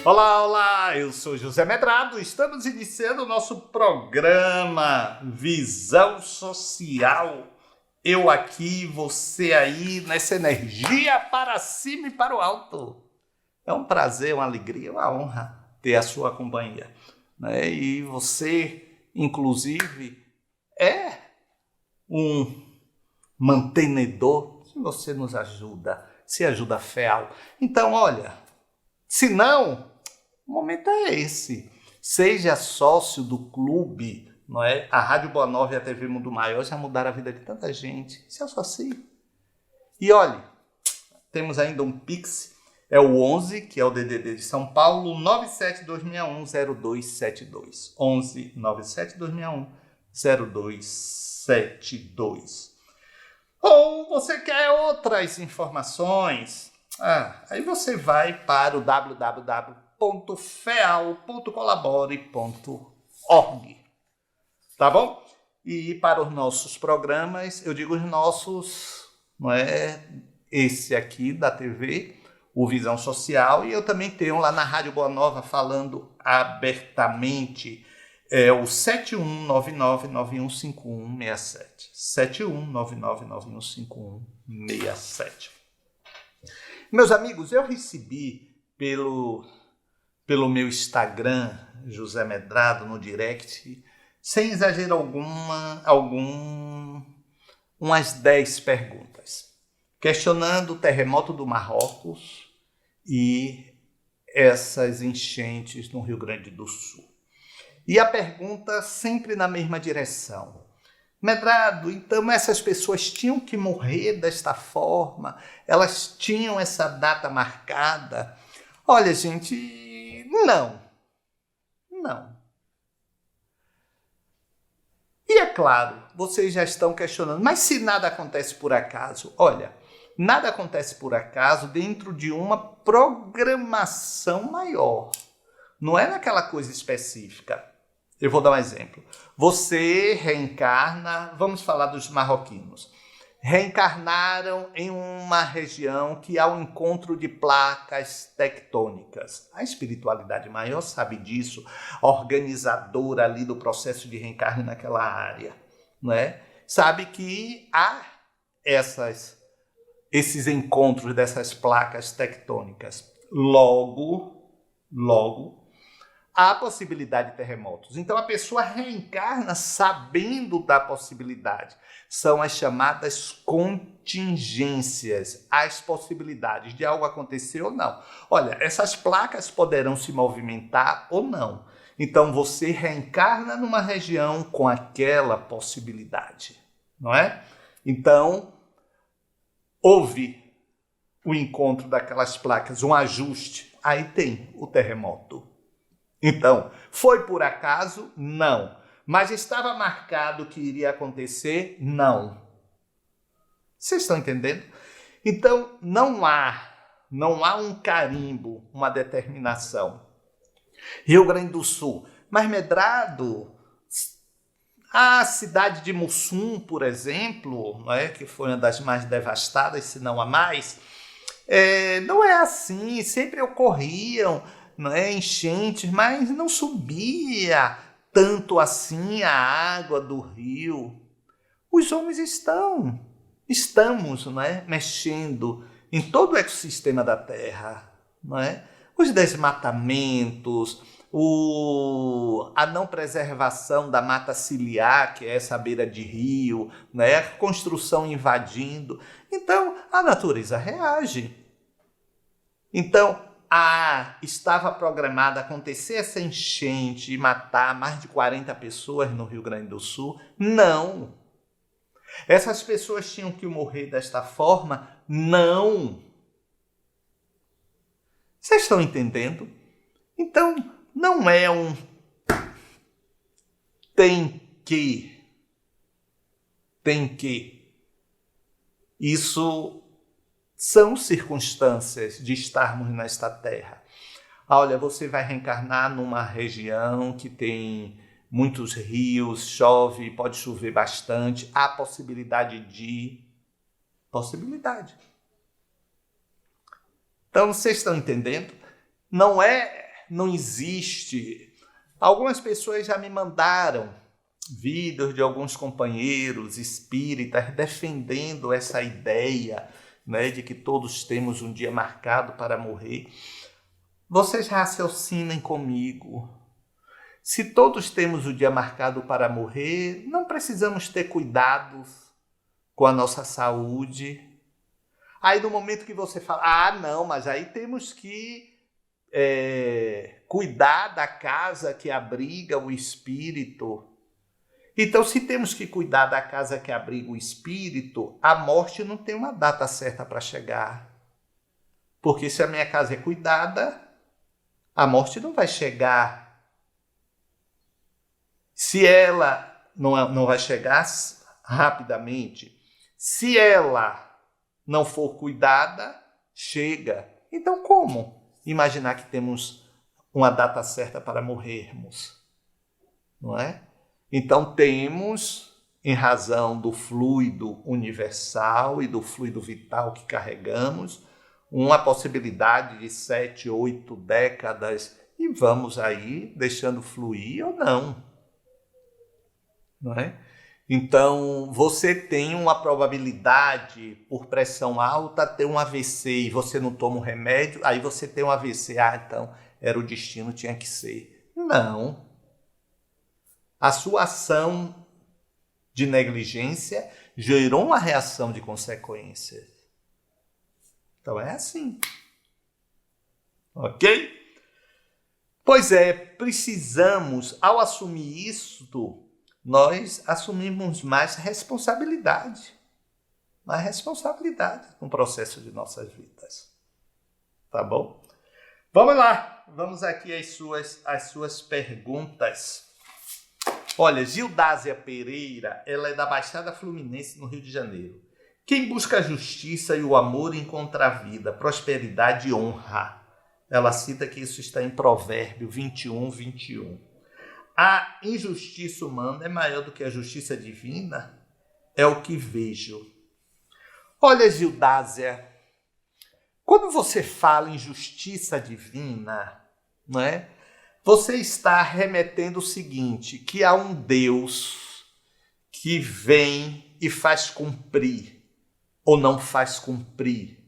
Olá, olá! Eu sou José Medrado. Estamos iniciando o nosso programa Visão Social. Eu aqui, você aí, nessa energia para cima e para o alto. É um prazer, uma alegria, uma honra ter a sua companhia, né? E você, inclusive, é um mantenedor. Se você nos ajuda, se ajuda FEAL. Então, olha, se não, o momento é esse. Seja sócio do clube, não é? A Rádio Boa Nova e a TV Mundo Maior já mudaram a vida de tanta gente. Se associe. E olhe, temos ainda um Pix, é o 11, que é o DDD de São Paulo, 972610272. 11 972610272. Ou você quer outras informações? Aí você vai para o www.feal.colabore.org, tá bom? E para os nossos programas, eu digo os nossos, não é? Esse aqui da TV, o Visão Social, e eu também tenho lá na Rádio Boa Nova falando abertamente, o 7199915167. 7199915167. Meus amigos, eu recebi pelo meu Instagram, José Medrado, no direct, sem exagero umas 10 perguntas, questionando o terremoto do Marrocos e essas enchentes no Rio Grande do Sul. E a pergunta sempre na mesma direção. Medrado, então essas pessoas tinham que morrer desta forma? Elas tinham essa data marcada? Olha, gente, não. E é claro, vocês já estão questionando, mas se nada acontece por acaso? Olha, nada acontece por acaso dentro de uma programação maior. Não é naquela coisa específica. Eu vou dar um exemplo. Você reencarna, vamos falar dos marroquinos. Reencarnaram em uma região que há um encontro de placas tectônicas. A espiritualidade maior sabe disso, organizadora ali do processo de reencarne naquela área, não é? Sabe que há esses encontros dessas placas tectônicas. Logo, há possibilidade de terremotos. Então a pessoa reencarna sabendo da possibilidade. São as chamadas contingências, as possibilidades de algo acontecer ou não. Olha, essas placas poderão se movimentar ou não. Então você reencarna numa região com aquela possibilidade, não é? Então houve o encontro daquelas placas, um ajuste, aí tem o terremoto. Então, foi por acaso? Não. Mas estava marcado que iria acontecer? Não. Vocês estão entendendo? Então, não há um carimbo, uma determinação. Rio Grande do Sul. Mas, Medrado, a cidade de Mussum, por exemplo, que foi uma das mais devastadas, se não a mais, não é assim. Sempre ocorriam enchentes, mas não subia tanto assim a água do rio. Os homens estamos mexendo em todo o ecossistema da Terra, os desmatamentos, a não preservação da mata ciliar, que é essa beira de rio, a construção invadindo. Então, a natureza reage. Então, estava programada acontecer essa enchente e matar mais de 40 pessoas no Rio Grande do Sul? Não. Essas pessoas tinham que morrer desta forma? Não. Vocês estão entendendo? Então, não é um tem que. Isso são circunstâncias de estarmos nesta terra. Olha, você vai reencarnar numa região que tem muitos rios, chove, pode chover bastante, há possibilidade de... Possibilidade. Então, vocês estão entendendo? Não existe. Algumas pessoas já me mandaram vídeos de alguns companheiros espíritas defendendo essa ideia, né, de que todos temos um dia marcado para morrer. Vocês raciocinem comigo. Se todos temos o dia marcado para morrer, não precisamos ter cuidados com a nossa saúde. Aí no momento que você fala, não, mas aí temos que cuidar da casa que abriga o espírito. Então, se temos que cuidar da casa que abriga o espírito, a morte não tem uma data certa para chegar. Porque se a minha casa é cuidada, a morte não vai chegar. Se ela não vai chegar rapidamente, se ela não for cuidada, chega. Então, como imaginar que temos uma data certa para morrermos? Não é? Então, temos, em razão do fluido universal e do fluido vital que carregamos, uma possibilidade de 7, 8 décadas e vamos aí deixando fluir ou não. Não é? Então, você tem uma probabilidade, por pressão alta, ter um AVC e você não toma um remédio, aí você tem um AVC. Então, era o destino, tinha que ser. Não. A sua ação de negligência gerou uma reação de consequências. Então, é assim. Ok? Pois é, precisamos, ao assumir isto, nós assumimos mais responsabilidade no processo de nossas vidas. Tá bom? Vamos lá, vamos aqui às suas perguntas. Olha, Gildásia Pereira, ela é da Baixada Fluminense, no Rio de Janeiro. Quem busca a justiça e o amor encontra a vida, prosperidade e honra. Ela cita que isso está em Provérbio 21, 21. A injustiça humana é maior do que a justiça divina? É o que vejo. Olha, Gildásia, quando você fala em justiça divina, não é? Você está remetendo o seguinte, que há um Deus que vem e faz cumprir ou não faz cumprir.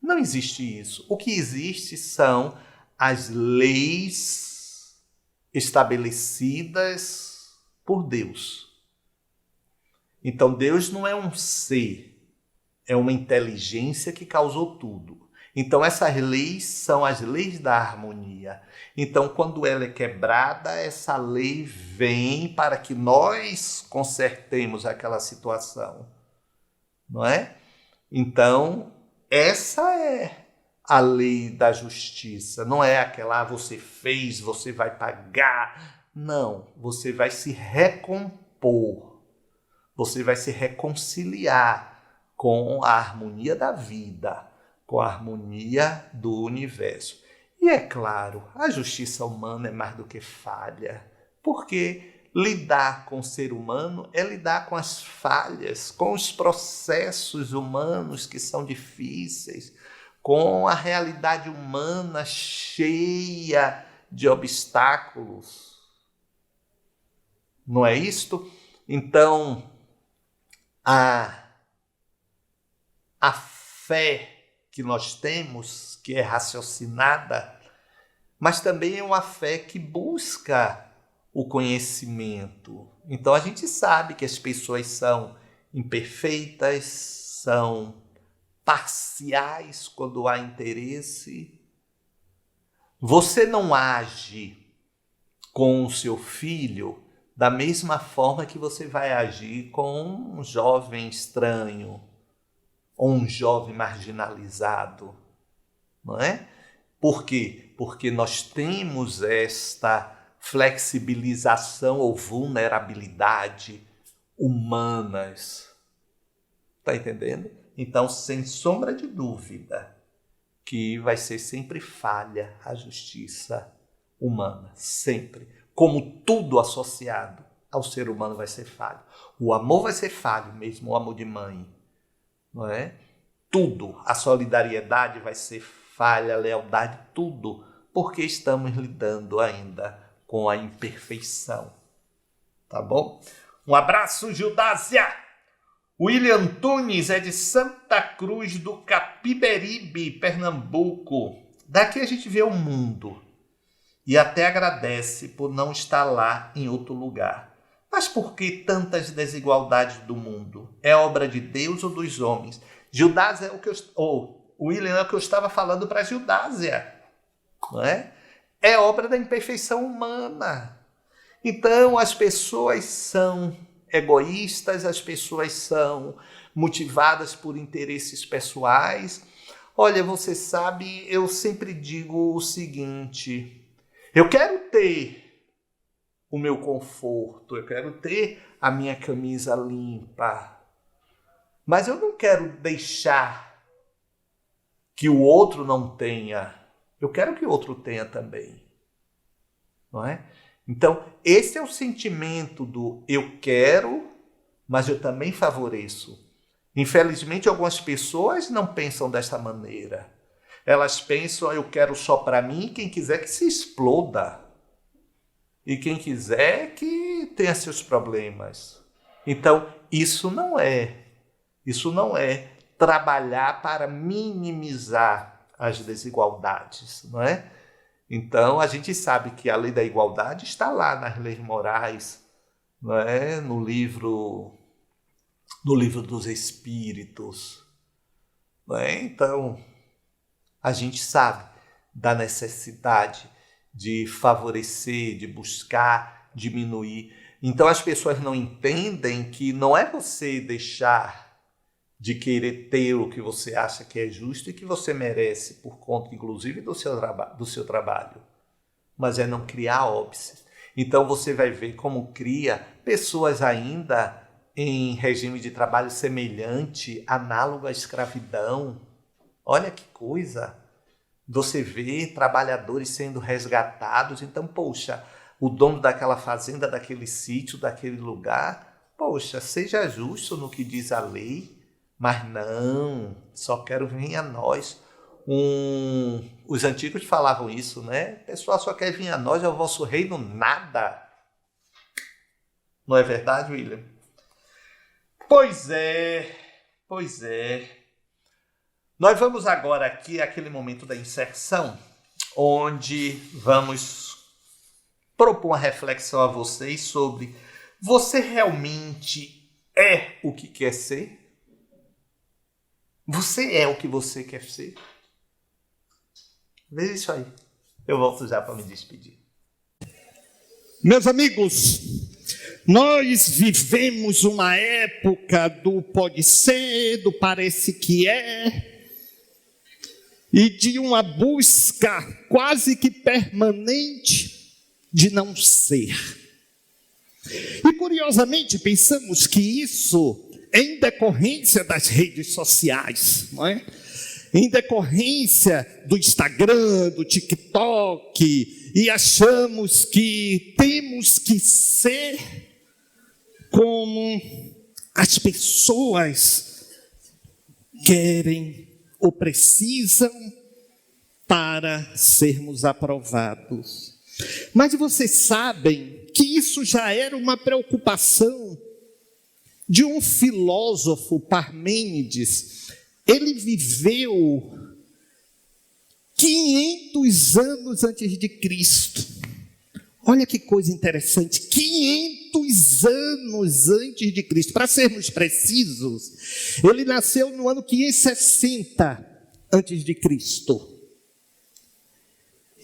Não existe isso. O que existe são as leis estabelecidas por Deus. Então, Deus não é um ser, é uma inteligência que causou tudo. Então, essas leis são as leis da harmonia. Então, quando ela é quebrada, essa lei vem para que nós consertemos aquela situação. Não é? Então, essa é a lei da justiça. Não é aquela, você fez, você vai pagar. Não, você vai se recompor. Você vai se reconciliar com a harmonia da vida, com a harmonia do universo. E é claro, a justiça humana é mais do que falha, porque lidar com o ser humano é lidar com as falhas, com os processos humanos que são difíceis, com a realidade humana cheia de obstáculos. Não é isto? Então, a fé que nós temos, que é raciocinada, mas também é uma fé que busca o conhecimento. Então a gente sabe que as pessoas são imperfeitas, são parciais quando há interesse. Você não age com o seu filho da mesma forma que você vai agir com um jovem estranho ou um jovem marginalizado, não é? Por quê? Porque nós temos esta flexibilização ou vulnerabilidade humanas. Está entendendo? Então, sem sombra de dúvida, que vai ser sempre falha a justiça humana, sempre. Como tudo associado ao ser humano vai ser falho. O amor vai ser falho, mesmo o amor de mãe, não é? Tudo, a solidariedade vai ser falha, a lealdade, tudo, porque estamos lidando ainda com a imperfeição. Tá bom? Um abraço, Gildásia! William Tunes é de Santa Cruz do Capiberibe, Pernambuco. Daqui a gente vê o mundo e até agradece por não estar lá em outro lugar. Mas por que tantas desigualdades do mundo? É obra de Deus ou dos homens? Gildásia é o que William é o que eu estava falando para Gildásia, não é? É obra da imperfeição humana. Então as pessoas são egoístas, as pessoas são motivadas por interesses pessoais. Olha, você sabe, eu sempre digo o seguinte: eu quero ter o meu conforto, eu quero ter a minha camisa limpa, mas eu não quero deixar que o outro não tenha. Eu quero que o outro tenha também, não é? Então, esse é o sentimento do eu quero, mas eu também favoreço. Infelizmente, algumas pessoas não pensam dessa maneira. Elas pensam, eu quero só para mim, quem quiser que se exploda. E quem quiser que tenha seus problemas. Então, isso não é trabalhar para minimizar as desigualdades, não é? Então, a gente sabe que a lei da igualdade está lá nas leis morais, não é? No livro dos Espíritos. Não é? Então, a gente sabe da necessidade de favorecer, de buscar, diminuir. Então, as pessoas não entendem que não é você deixar de querer ter o que você acha que é justo e que você merece, por conta, inclusive, do seu trabalho. Mas é não criar óbices. Então, você vai ver como cria pessoas ainda em regime de trabalho semelhante, análogo à escravidão. Olha que coisa! Você vê trabalhadores sendo resgatados. Então, poxa, o dono daquela fazenda, daquele sítio, daquele lugar, poxa, seja justo no que diz a lei. Mas não, só quero vir a nós. Os antigos falavam isso, né? O pessoal só quer vir a nós, é o vosso reino nada. Não é verdade, William? Pois é. Nós vamos agora aqui àquele momento da inserção, onde vamos propor uma reflexão a vocês sobre: você realmente é o que quer ser? Você é o que você quer ser? Veja isso aí. Eu volto já para me despedir. Meus amigos, nós vivemos uma época do pode ser, do parece que é, e de uma busca quase que permanente de não ser. E curiosamente pensamos que isso em decorrência das redes sociais, não é? Em decorrência do Instagram, do TikTok, e achamos que temos que ser como as pessoas querem ou precisam para sermos aprovados. Mas vocês sabem que isso já era uma preocupação de um filósofo, Parmênides. Ele viveu 500 anos antes de Cristo. Olha que coisa interessante, 500 anos antes de Cristo. Para sermos precisos, ele nasceu no ano 560 antes de Cristo.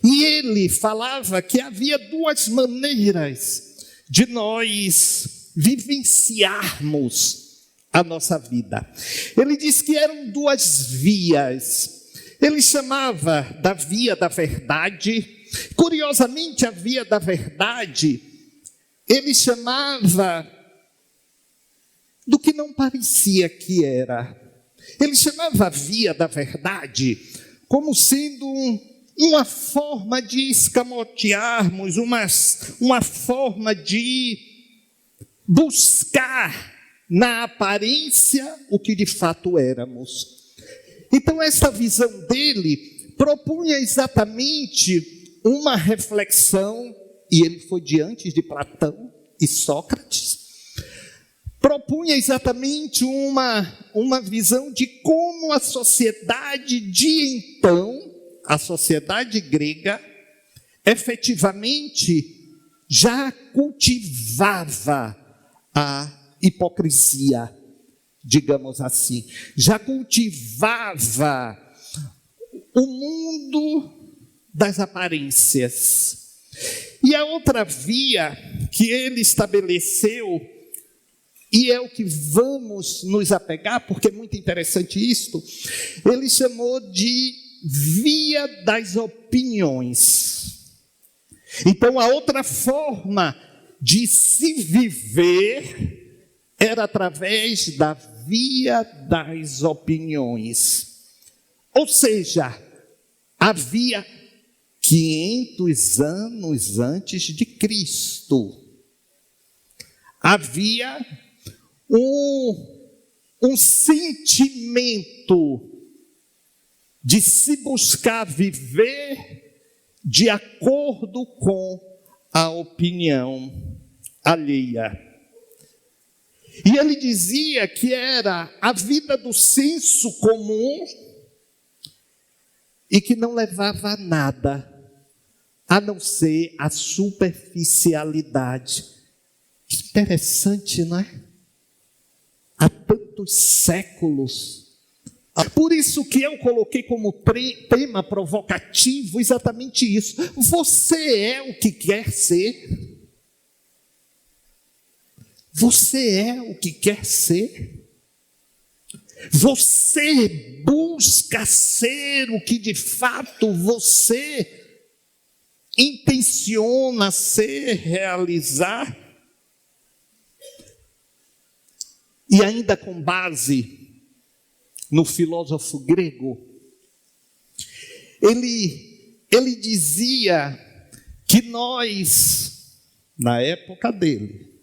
E ele falava que havia duas maneiras de nós vivenciarmos a nossa vida. Ele diz que eram duas vias. Ele chamava da via da verdade. Curiosamente, a via da verdade, ele chamava do que não parecia que era. Ele chamava a via da verdade como sendo uma forma de escamotearmos, uma forma de buscar na aparência o que de fato éramos. Então, essa visão dele propunha exatamente uma reflexão, e ele foi diante de Platão e Sócrates, propunha exatamente uma visão de como a sociedade de então, a sociedade grega, efetivamente já cultivava a hipocrisia, digamos assim, já cultivava o mundo das aparências. E a outra via que ele estabeleceu, e é o que vamos nos apegar, porque é muito interessante isto, ele chamou de via das opiniões. Então, a outra forma de se viver era através da via das opiniões. Ou seja, havia 500 anos antes de Cristo, havia um sentimento de se buscar viver de acordo com a opinião alheia. E ele dizia que era a vida do senso comum e que não levava a nada, a não ser a superficialidade. Interessante, não é? Há tantos séculos. Por isso que eu coloquei como tema provocativo exatamente isso. Você é o que quer ser? Você é o que quer ser? Você busca ser o que de fato você intenciona ser, realizar? E ainda com base no filósofo grego, ele dizia que nós, na época dele,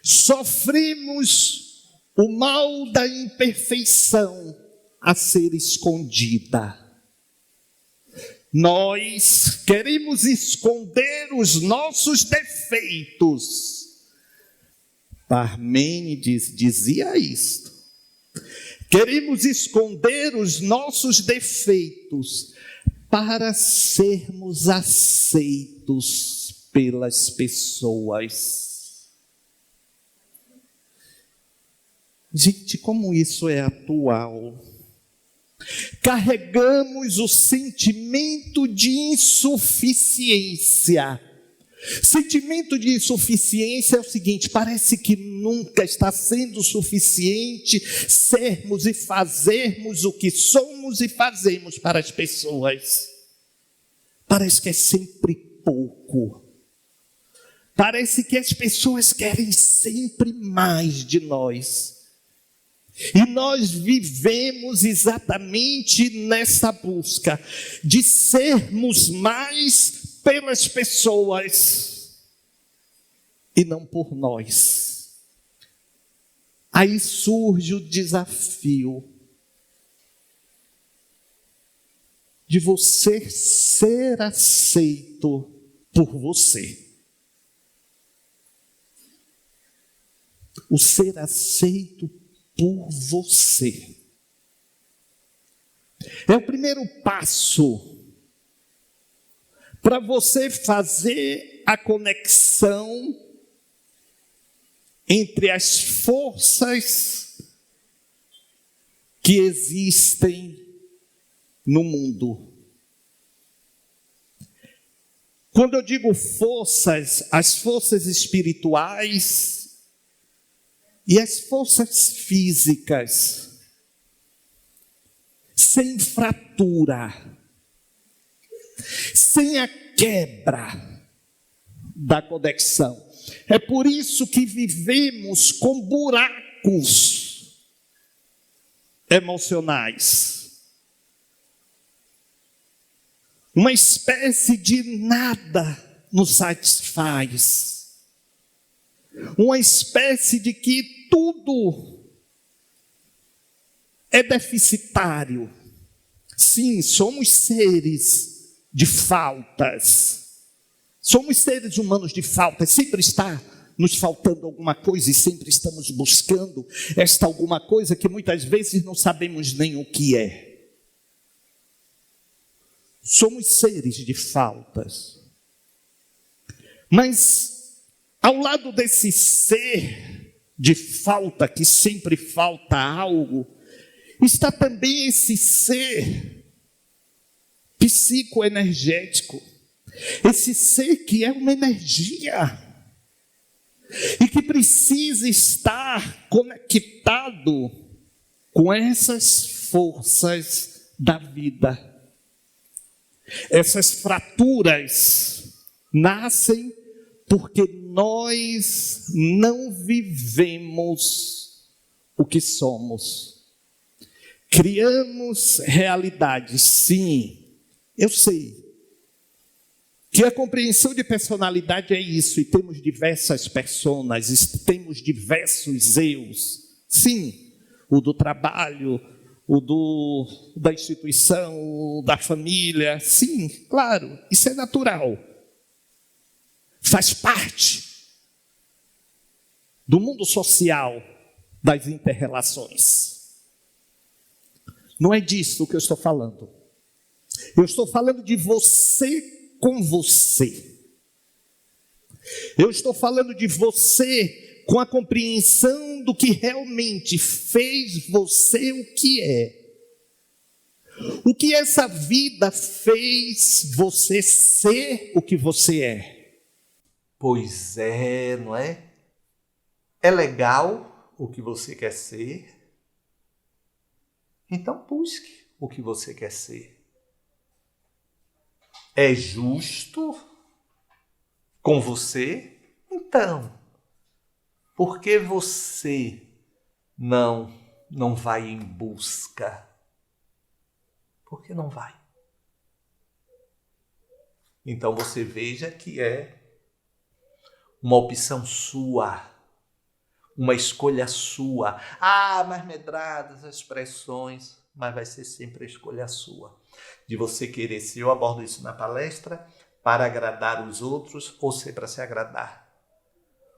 sofremos o mal da imperfeição a ser escondida. Nós queremos esconder os nossos defeitos. Parmênides dizia isto. Queremos esconder os nossos defeitos para sermos aceitos pelas pessoas. Gente, como isso é atual. Carregamos o sentimento de insuficiência. Sentimento de insuficiência é o seguinte: parece que nunca está sendo suficiente sermos e fazermos o que somos e fazemos para as pessoas. Parece que é sempre pouco. Parece que as pessoas querem sempre mais de nós. E nós vivemos exatamente nessa busca de sermos mais pelas pessoas e não por nós. Aí surge o desafio de você ser aceito por você. O ser aceito por você. É o primeiro passo para você fazer a conexão entre as forças que existem no mundo. Quando eu digo forças, as forças espirituais e as forças físicas. sem fratura, sem a quebra da conexão. É por isso que vivemos com buracos emocionais. Uma espécie de nada nos satisfaz. Uma espécie de que tudo é deficitário. Sim, somos seres de faltas. Somos seres humanos de faltas. Sempre está nos faltando alguma coisa e sempre estamos buscando esta alguma coisa que muitas vezes não sabemos nem o que é. Somos seres de faltas. Mas, ao lado desse ser de falta, que sempre falta algo, está também esse ser psicoenergético. Esse ser que é uma energia e que precisa estar conectado com essas forças da vida. Essas fraturas nascem porque nós não vivemos o que somos. Criamos realidades, sim, eu sei. Que a compreensão de personalidade é isso, e temos diversas personas, temos diversos eus. Sim, o do trabalho, o da instituição, o da família. Sim, claro, isso é natural. Faz parte do mundo social, das inter-relações. Não é disso que eu estou falando. Eu estou falando de você com você. Eu estou falando de você com a compreensão do que realmente fez você o que é. O que essa vida fez você ser o que você é. Pois é, não é? É legal o que você quer ser? Então busque o que você quer ser. É justo com você? Então, por que você não vai em busca? Por que não vai? Então você veja que é uma opção sua, uma escolha sua. Ah, mas medradas, expressões, mas vai ser sempre a escolha sua. De você querer, se eu abordo isso na palestra, para agradar os outros ou ser para se agradar.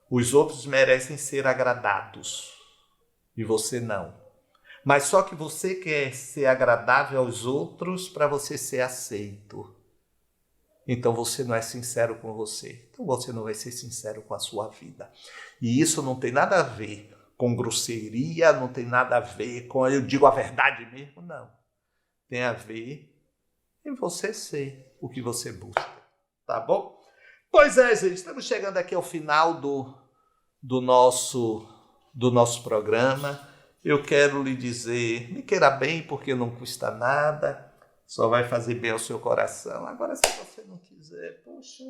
Os outros merecem ser agradados e você não. Mas só que você quer ser agradável aos outros para você ser aceito. Então você não é sincero com você. Então você não vai ser sincero com a sua vida. E isso não tem nada a ver com grosseria, não tem nada a ver com eu digo a verdade mesmo, não. Tem a ver em você ser o que você busca, tá bom? Pois é, gente, estamos chegando aqui ao final do nosso programa. Eu quero lhe dizer, me queira bem, porque não custa nada, só vai fazer bem ao seu coração. Agora, se você não quiser, poxa,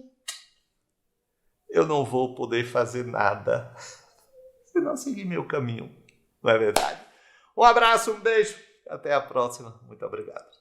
eu não vou poder fazer nada, se não seguir meu caminho, não é verdade? Um abraço, um beijo, até a próxima. Muito obrigado.